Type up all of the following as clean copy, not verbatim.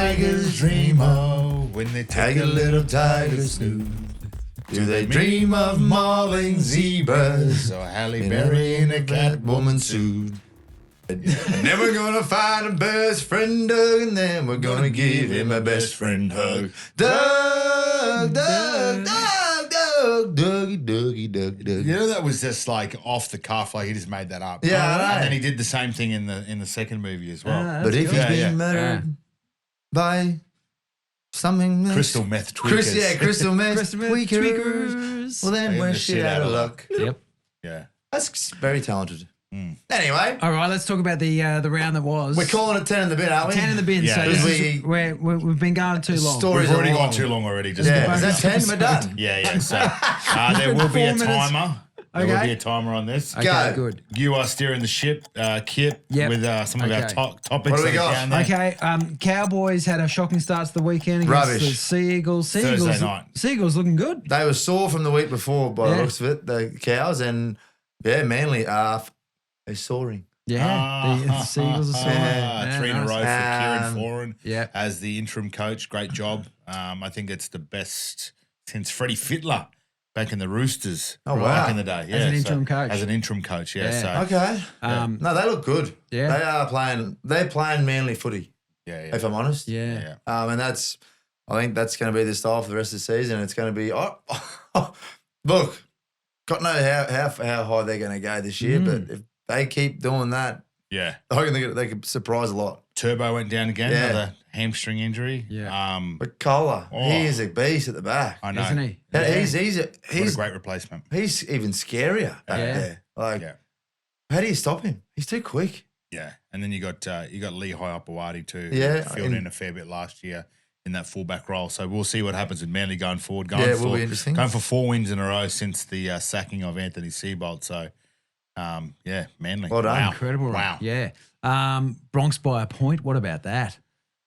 tigers dream of when they take a little tiger snooze? Do they dream of mauling zebras or Halle Berry in a Catwoman suit? And then we're gonna find a best friend Doug, and then we're gonna give him a best friend hug. Doug, Doug, Doug, Doug, Dougie, Dougie, Doug, Doug. You know, that was just like off the cuff, like he just made that up. Yeah, I know. And then he did the same thing in the second movie as well. But if good. he's Yeah, been murdered by something Crystal meth tweakers. crystal meth Crystal meth tweakers. Well, then They're we're the shit out of luck. Yep. Yeah. That's very talented. Anyway, All right, let's talk about the round that was. we're calling it 10 in the bin, aren't we? 10 in the bin. Yeah, so yeah. this We- is where we've been going too long. Stories We've already are gone long. too long already. Just Yeah, the is that 10? We're done. Yeah. So there will be a 4 minutes. timer. There will Okay. be a timer on this. Okay, Go. good. You are steering the ship, Kit, Yep. with some of our Okay. topics What do we that are got? down there. Okay, Cowboys had a shocking start to the weekend against Rubbish. the Sea Eagles. Thursday night. Seagulls looking good. They were sore from the week before by the Yeah. looks of it, the cows, and Manly they're soaring. Yeah, the Seagulls are soaring. Yeah, 3 in a nice. row for Kieran Um, Foran yeah. as the interim coach. Great job. I think it's the best since Freddie Fittler back in the Roosters. Oh, back wow. in the day. Yeah, As an interim coach. As an interim coach, yeah. Yeah. So, Okay. No, they look good. Yeah. They are playing. They're playing Manly footy, yeah. if I'm honest. Yeah. And I think that's going to be the style for the rest of the season. It's going to be, look, got to know how high they're going to go this year, but if they keep doing that, Yeah. I reckon they could surprise a lot. Turbo went down again, Yeah. another hamstring injury. Yeah. But Kohler, Oh. he is a beast at the back. I know. Isn't he? Yeah, Yeah. He's What a great replacement. he's even scarier back Yeah. there. Like, Yeah. how do you stop him? He's too quick. Yeah. And then you got Lehigh Opawati too. who Yeah, Filled and- in a fair bit last year in that fullback role. So we'll see what happens with Manly going forward. Yeah, it will be interesting. Going for 4 wins in a row since the sacking of Anthony Seibold. So, Manly. Well done. Wow. Incredible. Wow. Yeah. Bronx by a point. What about that?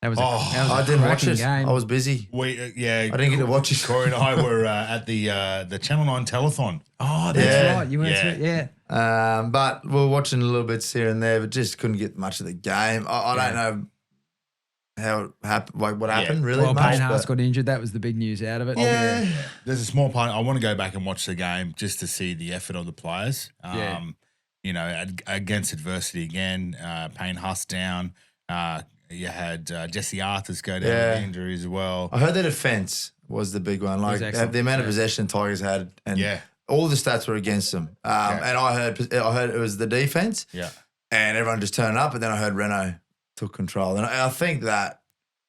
That was I didn't watch cracking it. game. I was busy. We I didn't get to watch it. Corey and I were at the Channel 9 telethon. Oh, that's Yeah. right. You went Yeah. to it. Yeah. But we were watching a little bits here and there, but just couldn't get much of the game. I don't know how it happened, like what happened really Well, much. Payne Haas but got injured. That was the big news out of it. yeah. There's a small part. I want to go back and watch the game just to see the effort of the players. Yeah. Against adversity again. Payne Huss down. You had Jesse Arthurs go down Yeah. with injury as well. I heard the defense was the big one. Like excellent. the amount of Yeah. possession Tigers had, and Yeah. all the stats were against them. And I heard it was the defense, Yeah. and everyone just turned up. And then I heard Renault took control, and I think that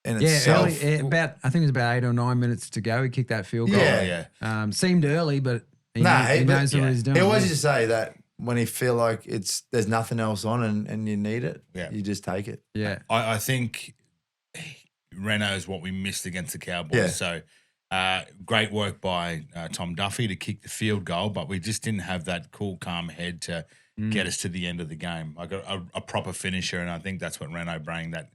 in Yeah, itself, I think it was about 8 or 9 minutes to go. He kicked that field goal. Yeah. Seemed early, but he but knows what he's doing. He always used to say that when you feel like there's nothing else on and you need it, Yeah. you just take it. Yeah. I think Renault is what we missed against the Cowboys. Yeah. So great work by Tom Duffy to kick the field goal, but we just didn't have that cool, calm head to get us to the end of the game. Like a proper finisher, and I think that's what Renault bring, that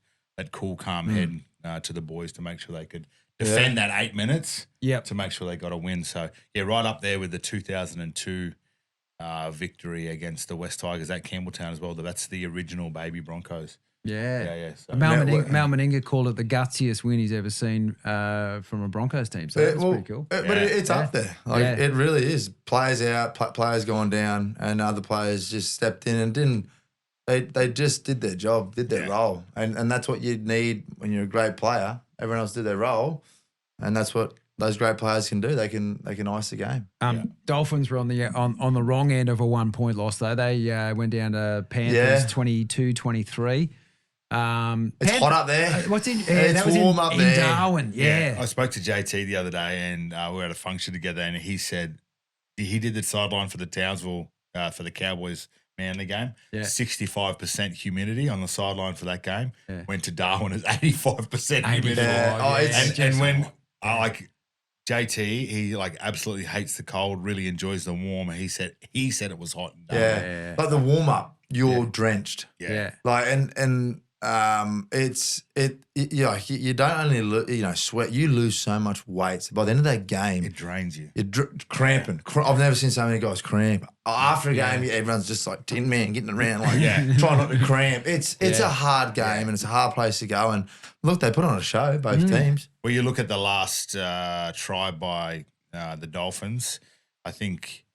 cool, calm head to the boys to make sure they could defend that 8 minutes Yep. to make sure they got a win. So, yeah, right up there with the 2002 victory against the West Tigers at Campbelltown as well. That's the original baby Broncos. Yeah. Yeah. So, Mal Meninga called it the gutsiest win he's ever seen from a Broncos team. So that's pretty cool. But Yeah. it's up there. Like Yeah. it really is. Players out, players going down, and other players just stepped in and didn't. They just did their job, did their role, and that's what you need when you're a great player. Everyone else did their role, and that's what those great players can do. They can ice the game. Dolphins were on the wrong end of a 1 point loss though. They went down to Panthers 22-23. It's hot up there. What's in? It's that was warm up there. in Darwin. Yeah. I spoke to JT the other day, and we were at a function together, and he said he did the sideline for the Townsville for the Cowboys Manly game. Yeah. 65% humidity on the sideline for that game. Yeah. Went to Darwin as 85% humidity. Yeah. Oh, it's And when JT, he absolutely hates the cold, really enjoys the warm. He said it was hot and Darwin. yeah. Like the warm up, you're drenched. Yeah. Like and You don't only sweat. You lose so much weight. So by the end of that game, It drains you. you're cramping. I've never seen so many guys cramp after a game. Everyone's just like Tin Man getting around, like trying not to cramp. It's a hard game and it's a hard place to go. And look, they put on a show, both teams. Well, you look at the last try by the Dolphins. I think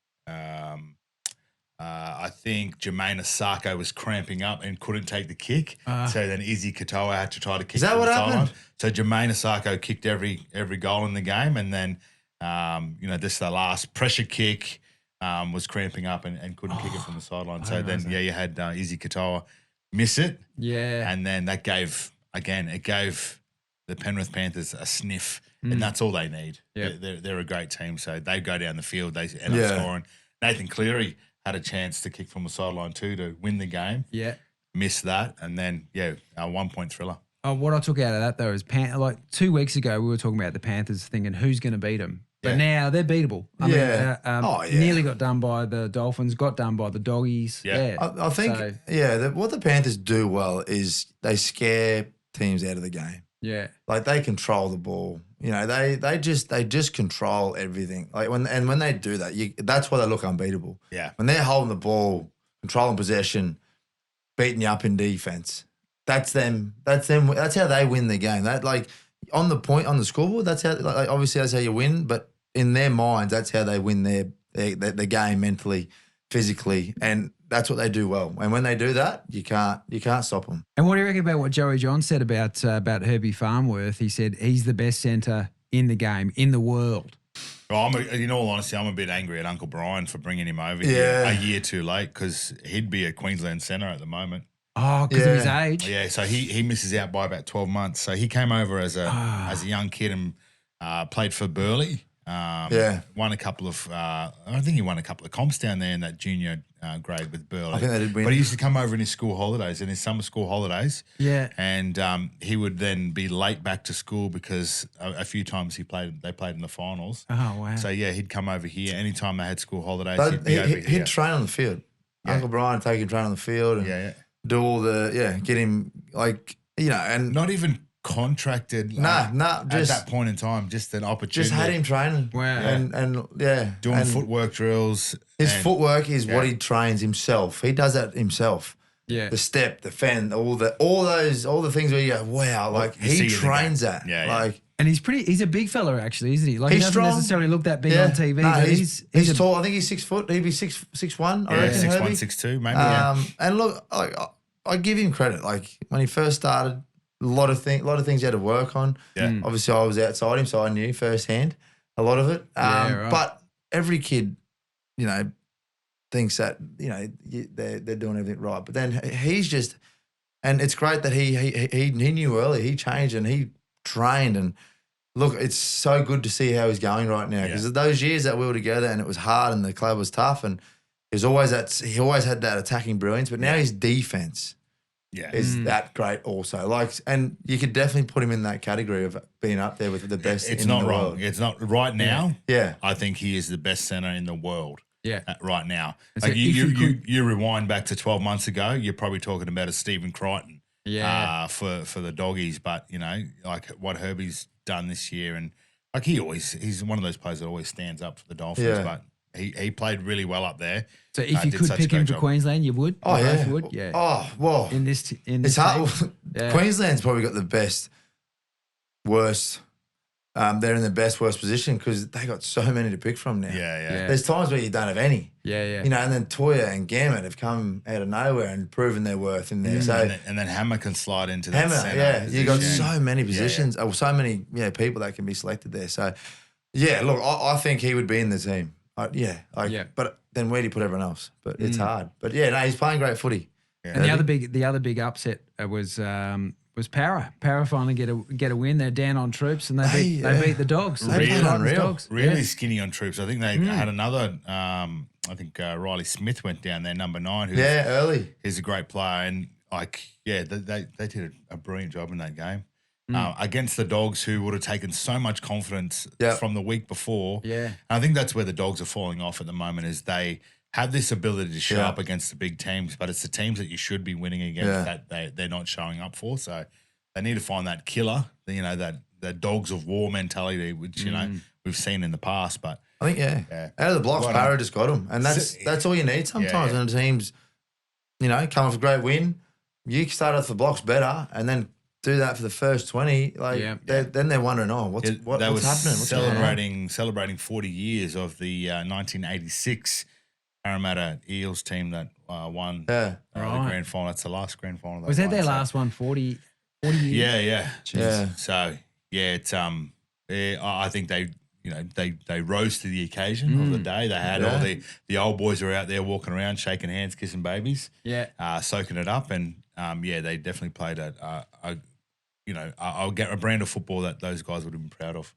Jermaine Asako was cramping up and couldn't take the kick. So then Izzy Katoa had to try to kick. Is that from what the happened? sideline. So Jermaine Asako kicked every goal in the game, and then just the last pressure kick was cramping up and couldn't kick it from the sideline. So then you had Izzy Katoa miss it. Yeah. And then that gave the Penrith Panthers a sniff, and that's all they need. Yeah. They're a great team, so they go down the field, they end up scoring. Nathan Cleary had a chance to kick from the sideline too to win the game. Yeah. Missed that, and then a 1 point thriller. Oh, what I took out of that though is 2 weeks ago we were talking about the Panthers thinking who's going to beat them, but now they're beatable. I mean, nearly got done by the Dolphins, got done by the Doggies. Yeah. I think what the Panthers do well is they scare teams out of the game. Yeah. Like they control the ball. They just control everything. Like when they do that, that's why they look unbeatable. Yeah. When they're holding the ball, controlling possession, beating you up in defense, that's them. That's how they win the game. That like on the scoreboard, that's how obviously that's how you win. But in their minds, that's how they win their game mentally, physically, and that's what they do well. And when they do that, you can't stop them. And what do you reckon about what Joey John said about Herbie Farnworth? He said he's the best centre in the game, in the world. Well, in all honesty, I'm a bit angry at Uncle Brian for bringing him over here a year too late, because he'd be a Queensland centre at the moment. Oh, because of his age? Yeah, so he misses out by about 12 months. So he came over as a young kid and played for Burleigh. Won a couple of I think he won a couple of comps down there in that junior grade with Burleigh. I think they did win. But he used to come over in his school holidays, in his summer school holidays. Yeah. And he would then be late back to school because a few times they played in the finals. Oh, wow. So he'd come over here anytime they had school holidays. He'd be over here. He'd train on the field. Uncle Brian take him train on the field and do all the get him and not even contracted. Just at that point in time, just an opportunity. Just had him training. Wow. And doing footwork drills. His footwork is what he trains himself. He does that himself. Yeah. The step, the fend, all the things where you go, wow, like he trains that. Yeah, like and he's a big fella actually, isn't he? Like he's he doesn't strong. necessarily look that big on TV. No, but he's tall. I think he's 6 foot. He'd be 6'1", I reckon. 6'1", Herbie. 6'2", maybe. And look, I give him credit. Like when he first started, a lot of things he had to work on. Yeah. Obviously, I was outside him, so I knew firsthand a lot of it. Right. But every kid, thinks that they're doing everything right. But then he's just, and it's great that he knew early. He changed and he trained. And look, it's so good to see how he's going right now, because those years that we were together and it was hard and the club was tough, and he always had that attacking brilliance. But now his defense. Is that great also? And you could definitely put him in that category of being up there with the best. It's in not the wrong. world. It's not right now. Yeah. I think he is the best centre in the world. Yeah. Right now. So Like you rewind back to 12 months ago, you're probably talking about a Stephen Crichton. Yeah. For the Doggies, but like what Herbie's done this year, and like he's one of those players that always stands up for the Dolphins. Yeah. But he played really well up there. So if you Did could such a pick him great for job. Queensland, you would? Oh, You yeah. both would? Yeah. Oh, well. In this It's hard. team? Yeah. Queensland's probably got the best, worst. They're in the worst position because they got so many to pick from now. Yeah. There's times where you don't have any. Yeah. And then Toya and Gammett have come out of nowhere and proven their worth in there. So And then Hammer can slide into that Hammer, centre you got position. so many positions, or so many people that can be selected there. So, look, I think he would be in the team. But then where do you put everyone else? But it's hard. But he's playing great footy. And the other big upset was Para. Para finally get a win. They're down on Troops and they beat the Dogs. They beat the Titans unreal. Dogs. Really skinny on Troops. I think they had another. I think Riley Smith went down there, number 9. Who's, Early. He's a great player, and they did a brilliant job in that game against the Dogs, who would have taken so much confidence from the week before. Yeah, and I think that's where the Dogs are falling off at the moment. Is they have this ability to show up against the big teams, but it's the teams that you should be winning against that they're not showing up for. So they need to find that killer, that dogs of war mentality, which we've seen in the past. But I think out of the blocks, Parra just got them, and that's all you need sometimes when a team's come off a great win. You start off the blocks better, and then do that for the first 20. Then they're wondering, what's happening? Celebrating 40 years of the 1986 Parramatta Eels team that won the grand final. That's the last grand final. Was that their last one? 40 years. Yeah. So it's I think they rose to the occasion of the day. They had all the old boys were out there walking around, shaking hands, kissing babies, soaking it up, and they definitely played I'll get a brand of football that those guys would have been proud of.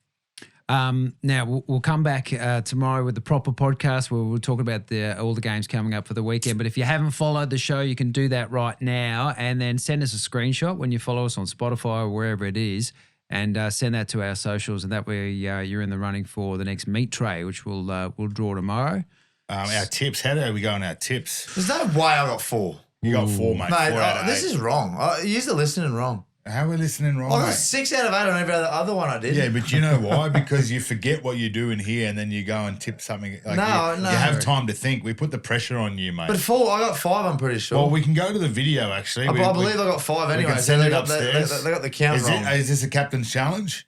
Now we'll come back tomorrow with the proper podcast where we'll talk about all the games coming up for the weekend. But if you haven't followed the show, you can do that right now, and then send us a screenshot when you follow us on Spotify or wherever it is, and send that to our socials, and that way you're in the running for the next meat tray, which we'll draw tomorrow. Our tips. How do we go on our tips? There's no way I got 4. You got 4, mate. 4 out of 8. This is wrong. You're the listening wrong. How are we listening wrong? I got 6 out of 8 on every other one I did. Yeah, but you know why? Because you forget what you do in here, and then you go and tip something. Like no. You have time to think. We put the pressure on you, mate. But 4, I got 5. I'm pretty sure. Well, we can go to the video actually. I believe I got 5 anyway. We can send it upstairs. They got the count wrong. Is this a captain's challenge?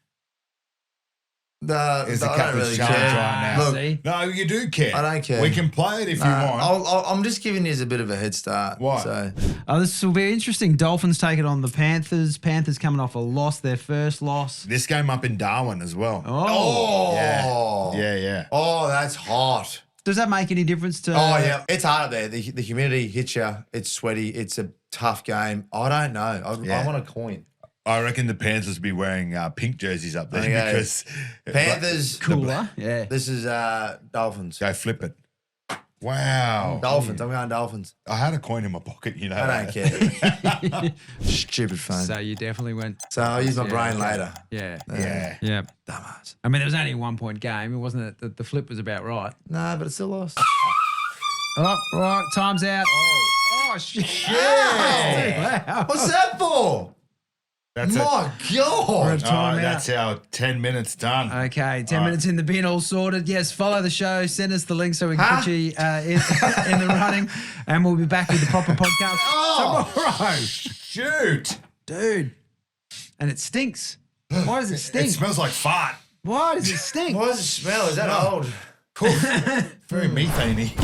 It's a captain's challenge right now. Look, no, you do care. I don't care. We can play it if you want. I'm just giving you a bit of a head start. Why? So. This will be interesting. Dolphins taking on the Panthers. Panthers coming off a loss, their first loss. This game up in Darwin as well. Yeah. Oh, that's hot. Does that make any difference to? Oh, yeah. It's hard up there. The humidity hits you. It's sweaty. It's a tough game. I don't know. I want a coin. I reckon the Panthers will be wearing pink jerseys up there because Panthers cooler. This is Dolphins. Go flip it. Wow. Dolphins. I'm going Dolphins. I had a coin in my pocket, I don't care. Stupid phone. So you definitely went. So I'll use my brain later. Yeah. Dumbass. I mean, it was only a 1-point game. It wasn't. The flip was about right. No, but it still lost. Oh, right. Time's out. Oh shit. Wow. What's that for? That's my God. That's our 10 minutes done. Okay, 10 minutes in the bin, all sorted. Yes, follow the show. Send us the link so we can put you in the running. And we'll be back with the proper podcast tomorrow. Shoot. Dude. And it stinks. Why does it stink? It smells like fart. Why does it stink? Why does it smell? Is that old? Cool. Very methane-y.